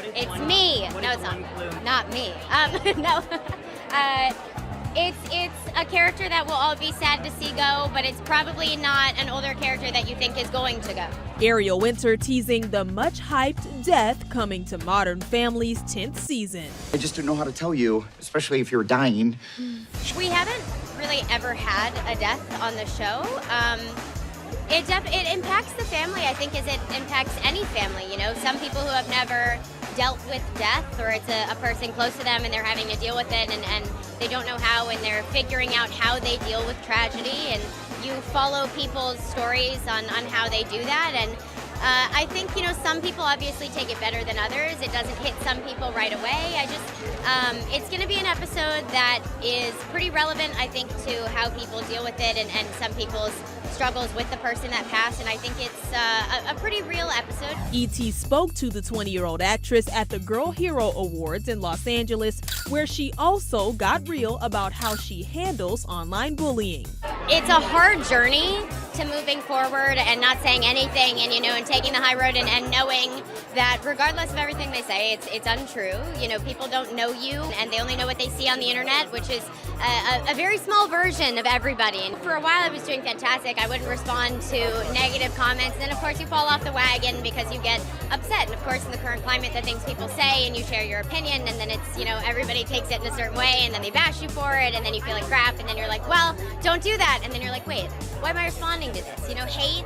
It's me. No, it's not. Not me. No. It's a character that will all be sad to see go, but it's probably not an older character that you think is going to go. Ariel Winter teasing the much-hyped death coming to Modern Family's 10th season. I just don't know how to tell you, especially if you're dying. We haven't really ever had a death on the show. It impacts the family, I think, as it impacts any family. You know, some people who have never dealt with death, or it's a person close to them and they're having to deal with it, and they don't know how, and they're figuring out how they deal with tragedy, and you follow people's stories on how they do that. And I think, you know, some people obviously take it better than others. It doesn't hit some people right away. It's going to be an episode that is pretty relevant, I think, to how people deal with it, and some people's struggles with the person that passed, and I think it's a pretty real episode. E.T. spoke to the 20-year-old actress at the Girl Hero Awards in Los Angeles, where she also got real about how she handles online bullying. It's a hard journey to moving forward and not saying anything, and, you know, and taking the high road, and knowing that regardless of everything they say, it's untrue. You know, people don't know you, and they only know what they see on the internet, which is a very small version of everybody. And for a while I was doing fantastic. I wouldn't respond to negative comments, and then of course you fall off the wagon because you get upset. And of course in the current climate, the things people say, and you share your opinion, and then it's, you know, everybody takes it in a certain way, and then they bash you for it, and then you feel like crap, and then you're like, well, don't do that. And then you're like, wait, why am I responding to this? You know, hate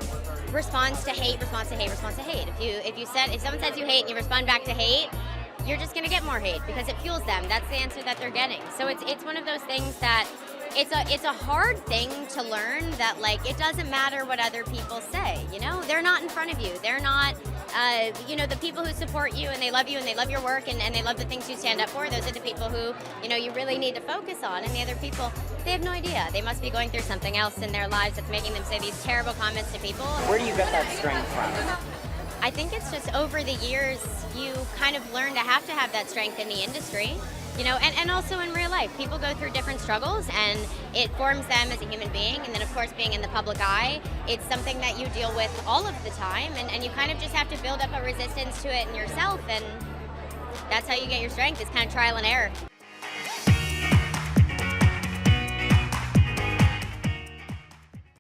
responds to hate, responds to hate, responds to hate. If someone says you hate and you respond back to hate, you're just gonna get more hate because it fuels them. That's the answer that they're getting. So it's one of those things that it's a hard thing to learn, that like it doesn't matter what other people say. You know, they're not in front of you. They're not you know, the people who support you and they love you and they love your work and they love the things you stand up for. Those are the people who, you know, you really need to focus on. And the other people, they have no idea. They must be going through something else in their lives that's making them say these terrible comments to people. Where do you get that strength from? I think it's just over the years you kind of learn to have that strength in the industry, you know, and also in real life. People go through different struggles and it forms them as a human being. And then of course being in the public eye, it's something that you deal with all of the time, and you kind of just have to build up a resistance to it in yourself, and that's how you get your strength. It's kind of trial and error.